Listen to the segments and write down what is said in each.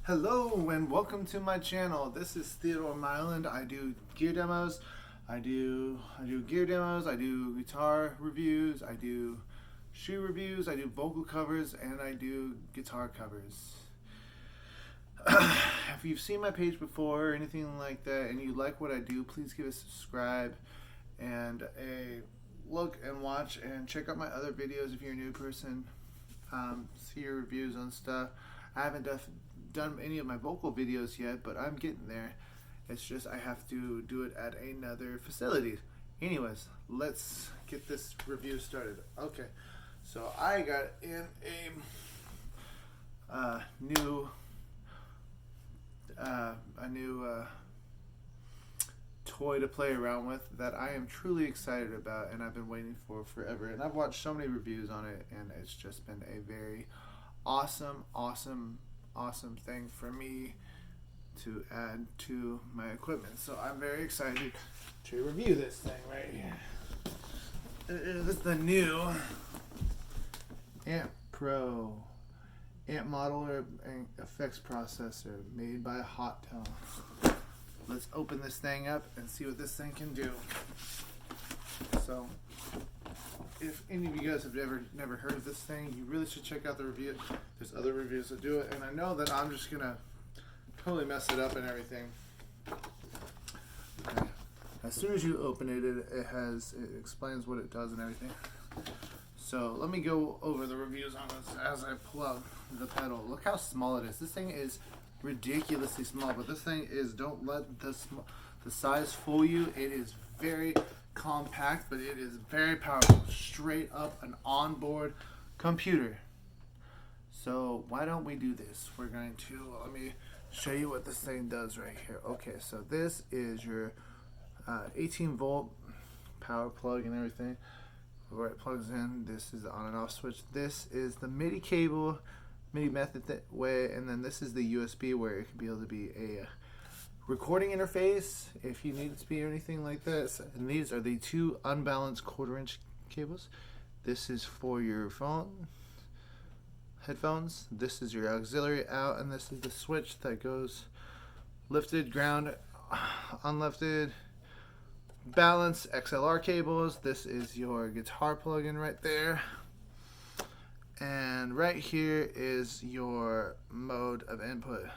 Hello and welcome to my channel. This is Theodore Myland. I do gear demos. I do gear demos. I do guitar reviews. I do shoe reviews. I do vocal covers, and I do guitar covers. If you've seen my page before or anything like that, and you like what I do, please give a subscribe and a look and watch and check out my other videos if you're a new person. See your reviews on stuff. I haven't done any of my vocal videos yet, but I'm getting there. It's just I have to do it at another facility. Anyways, let's get this review started. Okay, so I got in a new toy to play around with that I am truly excited about, and I've been waiting for forever. And I've watched so many reviews on it, and it's just been a very awesome thing for me to add to my equipment. So I'm very excited to review this thing right here. It is the new Ampero amp modeler and effects processor made by Hotone. Let's open this thing up and see what this thing can do. So if any of you guys have never heard of this thing, you really should check out the review. There's other reviews that do it, and I know that I'm just gonna totally mess it up and everything. Okay. As soon as you open it, it explains what it does and everything. So let me go over the reviews on this as I plug the pedal. Look how small it is. This thing is ridiculously small, but this thing is, don't let the size fool you. It is very compact, but it is very powerful. Straight up an onboard computer. So why don't we do this? We're going to, let me show you what this thing does right here. Okay, so this is your 18 volt power plug and everything. Where it plugs in, this is the on and off switch. This is the MIDI cable, MIDI method way, and then this is the USB where it can be able to be a recording interface if you need it to be or anything like this. And these are the two unbalanced 1/4 inch cables. This is for your phone headphones. This is your auxiliary out, and this is the switch that goes lifted, ground, unlifted, balance, XLR cables. This is your guitar plug-in right there. And right here is your mode of input.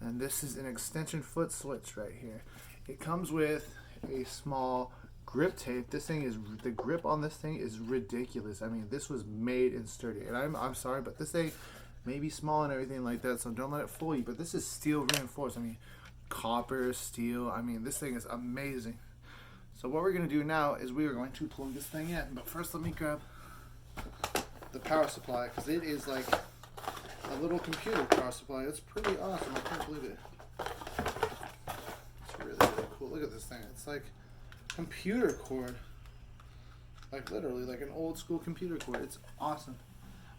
And this is an extension foot switch right here. It comes with a small grip tape. This thing is, the grip on this thing is ridiculous. I mean, this was made in sturdy. And I'm sorry, but this thing may be small and everything like that, so don't let it fool you. But this is steel reinforced. I mean, copper, steel. I mean, this thing is amazing. So what we're going to do now is we are going to plug this thing in. But first, let me grab the power supply, because it is like a little computer power supply. It's pretty awesome. I can't believe it. It's really, really cool. Look at this thing. It's like computer cord. Like literally like an old school computer cord. It's awesome.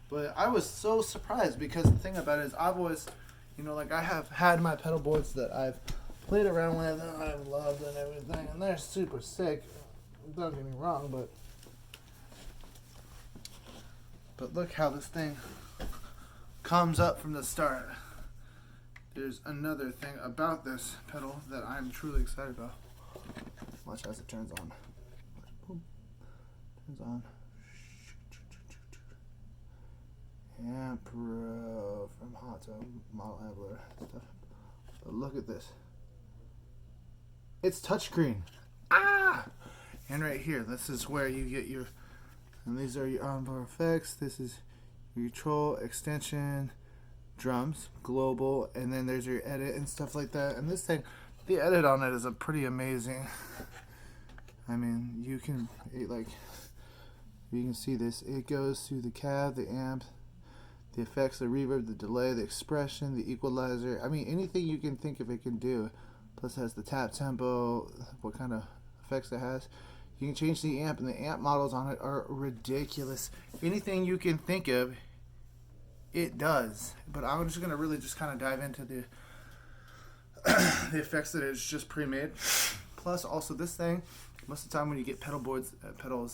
But I was so surprised, because the thing about it is I've always, like I have had my pedal boards that I've played around with and I've loved and everything, and they're super sick. Don't get me wrong, but look how this thing comes up from the start. There's another thing about this pedal that I'm truly excited about. Watch as it turns on. Boom. Turns on. Ampero from hotone model handler stuff. But look at this. It's touchscreen. Ah! And right here, this is where you get your, and these are your onboard effects. This is your control, extension, drums, global, and then there's your edit and stuff like that. And this thing, the edit on it is a pretty amazing. I mean, you can see this. It goes through the cab, the amp, the effects, the reverb, the delay, the expression, the equalizer. I mean, anything you can think of it can do. Plus it has the tap tempo, what kind of effects it has. You can change the amp, and the amp models on it are ridiculous. Anything you can think of, it does. But I'm just going to really just kind of dive into the effects that it's just pre-made. Plus also this thing, most of the time when you get pedals,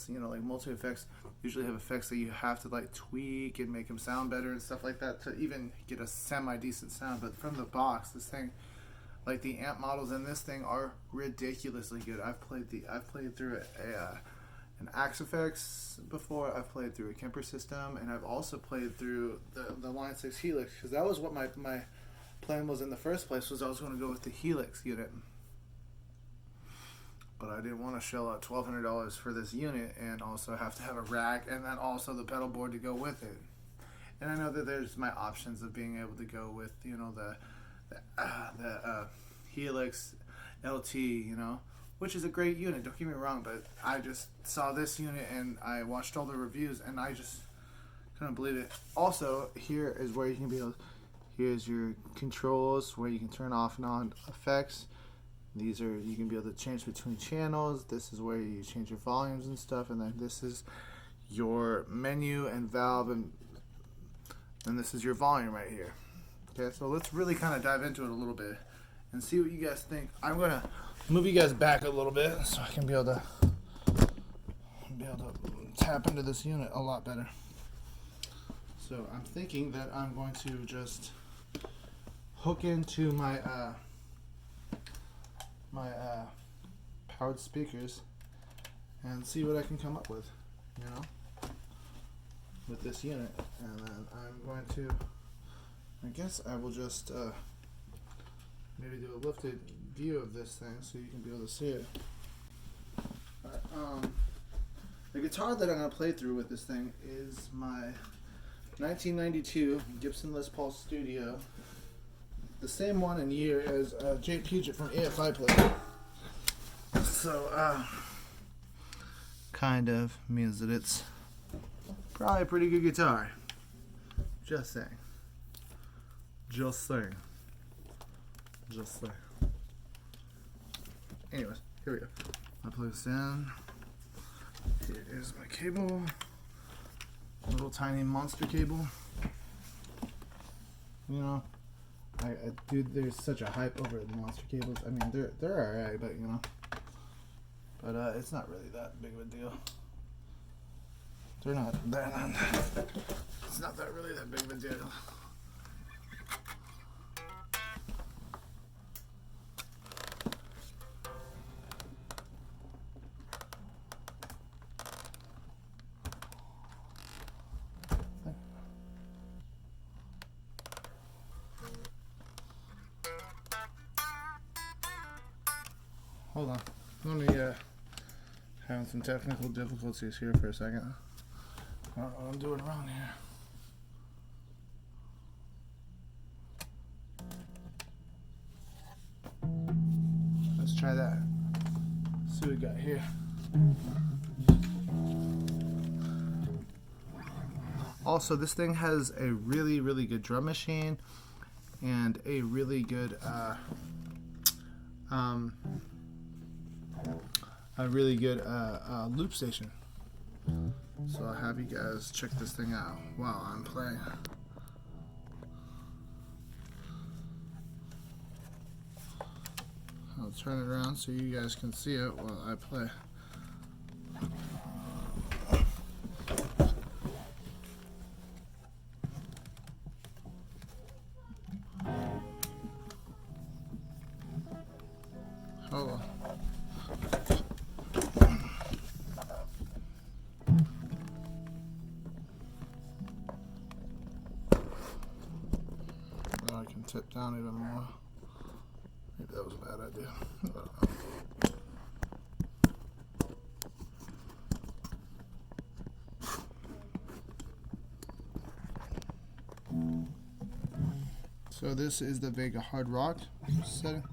like multi-effects, usually have effects that you have to like tweak and make them sound better and stuff like that to even get a semi-decent sound. But from the box, this thing, like the amp models in this thing are ridiculously good. I've played through an Axe Effects before. I've played through a Kemper system, and I've also played through the Line 6 Helix, because that was what my plan was in the first place, was I was going to go with the Helix unit. But I didn't want to shell out $1,200 for this unit and also have to have a rack and then also the pedal board to go with it. And I know that there's my options of being able to go with, you know, the Helix LT, you know, which is a great unit, don't get me wrong, but I just saw this unit and I watched all the reviews and I just couldn't believe it. Also, here is where you can be able, here's your controls where you can turn off and on effects. These are, you can be able to change between channels. This is where you change your volumes and stuff, and then this is your menu and valve, and this is your volume right here. Okay, so let's really kind of dive into it a little bit and see what you guys think. I'm gonna move you guys back a little bit so I can be able to tap into this unit a lot better. So I'm thinking that I'm going to just hook into my powered speakers and see what I can come up with, you know, with this unit. And then I'm going to, I guess I will just maybe do a lifted view of this thing so you can be able to see it. The guitar that I'm going to play through with this thing is my 1992 Gibson Les Paul Studio, the same one in year as Jay Puget from AFI played. So, kind of means that it's probably a pretty good guitar. Just saying. Just saying. Just saying. Anyways, here we go. I plug this in. Here is my cable. Little tiny monster cable. You know, dude, there's such a hype over the monster cables. I mean, they're alright, but you know, but it's not really that big of a deal. They're not. It's not that really that big of a deal. Hold on. Let me having some technical difficulties here for a second. I don't know what I'm doing wrong here. Let's try that. See what we got here. Also, this thing has a really, really good drum machine and a really good loop station. So I'll have you guys check this thing out while I'm playing. I'll turn it around so you guys can see it while I play. Hold on. I can tip down even more. Maybe that was a bad idea. I don't know. So this is the Vega Hard Rock setting.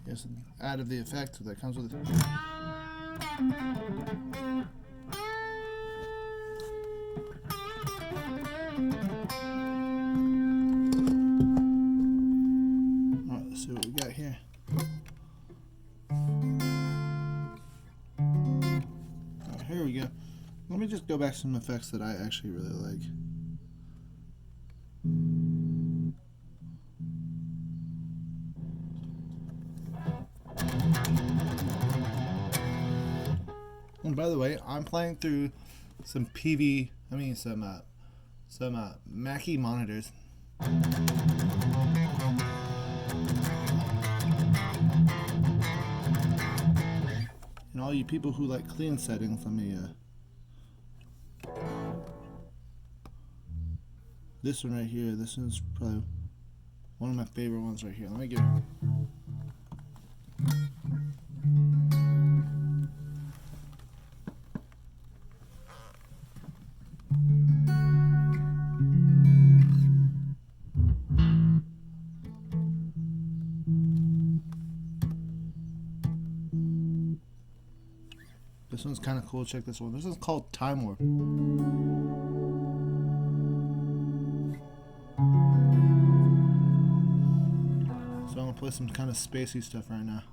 Yes, out of the effect that comes with it. Alright, let's see what we got here. Alright, here we go. Let me just go back to some effects that I actually really like. And by the way, I'm playing through some Mackie monitors. And all you people who like clean settings, let me this one right here, this one's probably one of my favorite ones right here. Let me get this one's kind of cool. Check this one. This is called Time Warp. So I'm gonna play some kind of spacey stuff right now.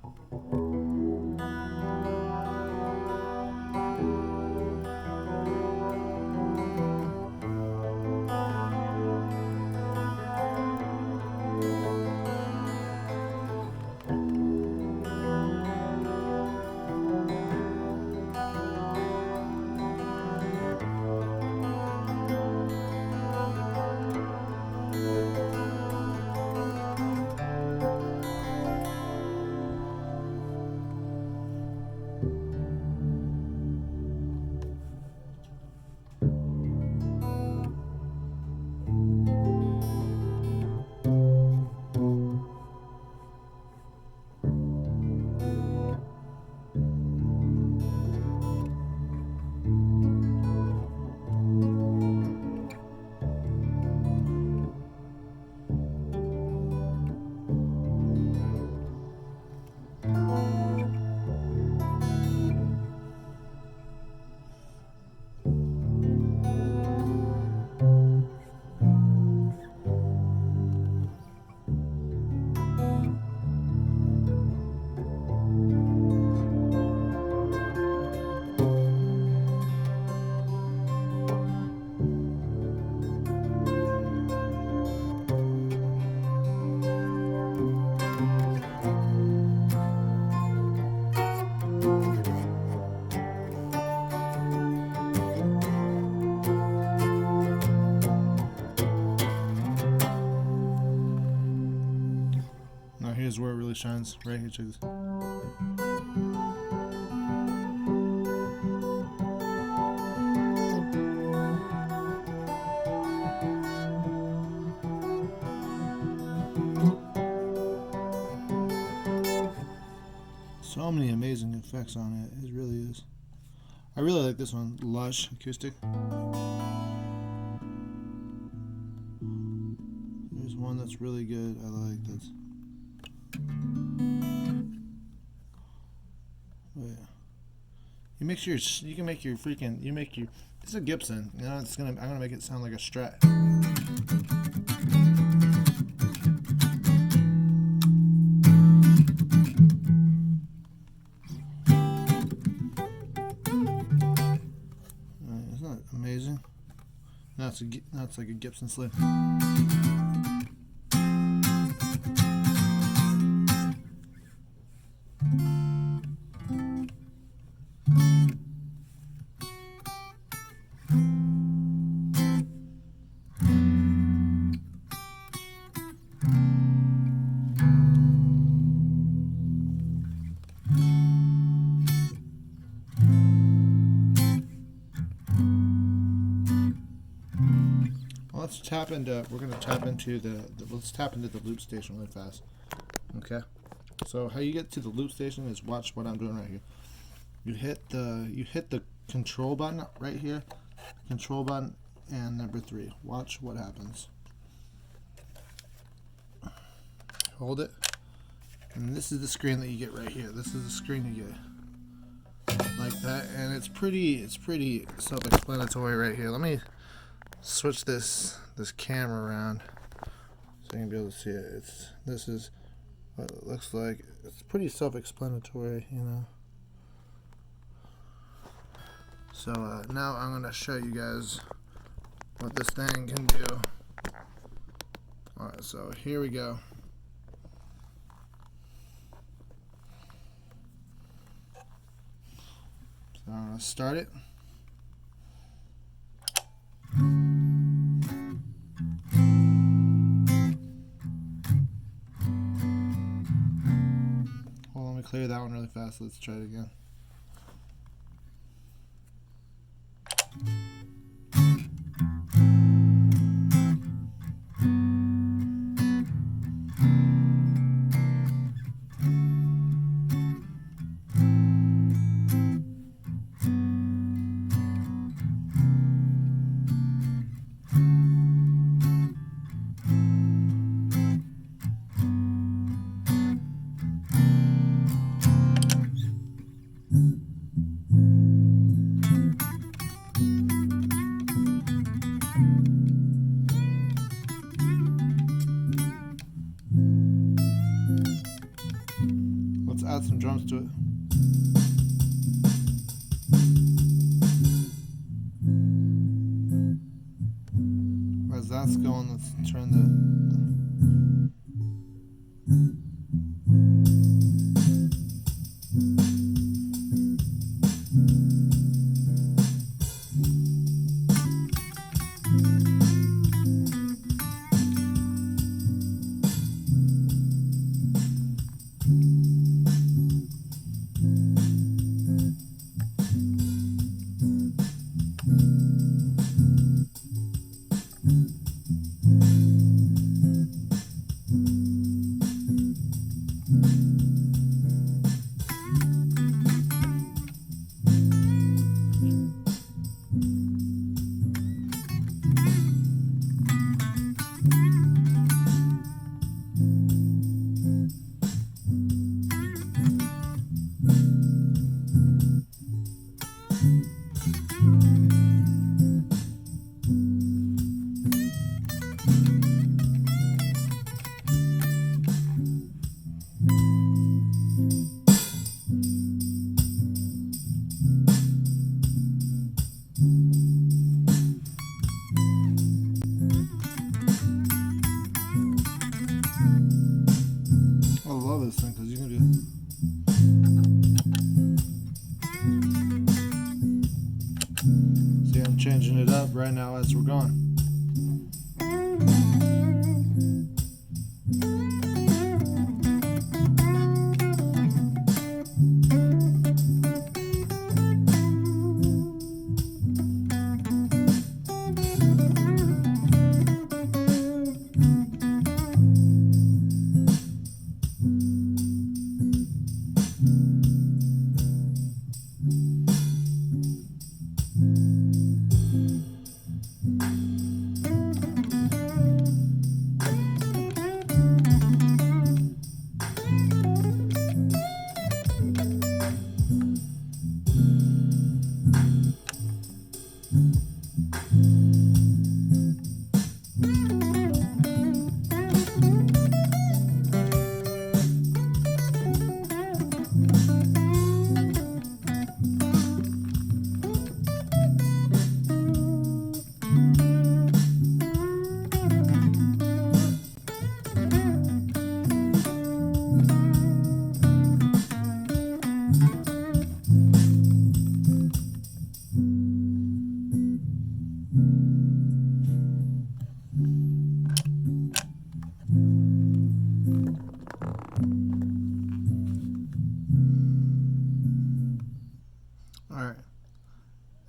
Now here's where it really shines. Right here, check this. So many amazing effects on it. It really is. I really like this one, Lush Acoustic. There's one that's really good. I like this. Wait. You can make your this is a Gibson. You know, I'm gonna make it sound like a Strat. Isn't that amazing? Now it's like a Gibson Slim. Let's tap into. We're gonna tap into let's tap into the loop station really fast. Okay. So how you get to the loop station is watch what I'm doing right here. You hit the control button right here, control button, and number 3. Watch what happens. Hold it, and this is the screen that you get right here. This is the screen you get like that, and it's pretty self-explanatory right here. Let me switch this camera around so you can be able to see it. This is what it looks like. It's pretty self-explanatory, you know. So now I'm gonna show you guys what this thing can do. Alright, so here we go. So gonna start it. Well, let me clear that one really fast. Let's try it again. Let's add some drums to it. As that's going, let's turn the this thing because you can do. See, I'm changing it up right now as we're going.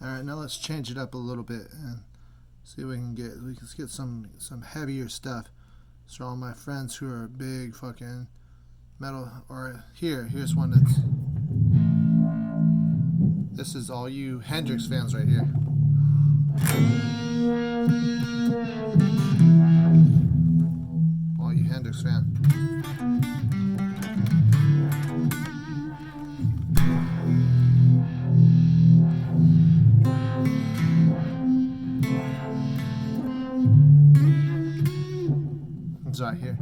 Alright, now let's change it up a little bit and see what we can get. Let's get some heavier stuff. So all my friends who are big fucking metal, or here's one that's, this is all you Hendrix fans right here. All you Hendrix fans. It's right here.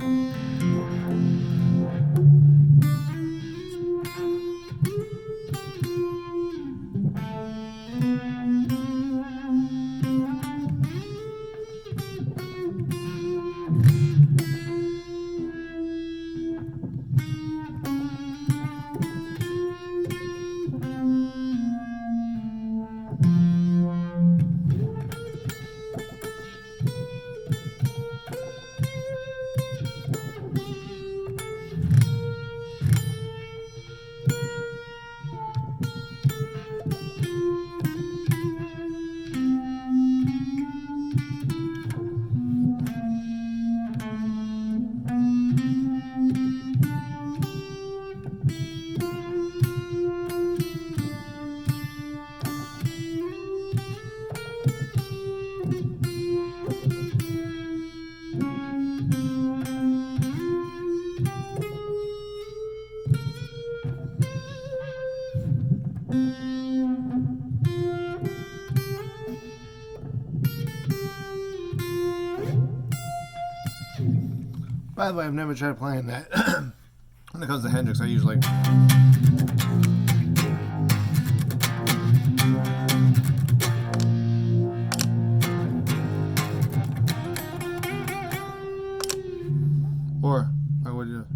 By the way, I've never tried playing that. When it comes to Hendrix, I usually or I would do.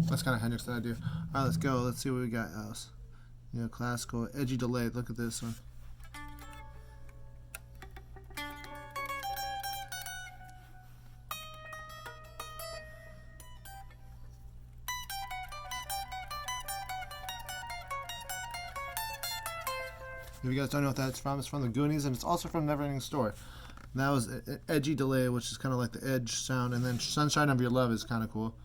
That's kind of Hendrix that I do. Alright, let's go. Let's see what we got else. You know, classical, edgy delay. Look at this one. If you guys don't know what that's from, it's from the Goonies, and it's also from Neverending Story. And that was an edgy delay, which is kind of like the edge sound, and then Sunshine of Your Love is kind of cool.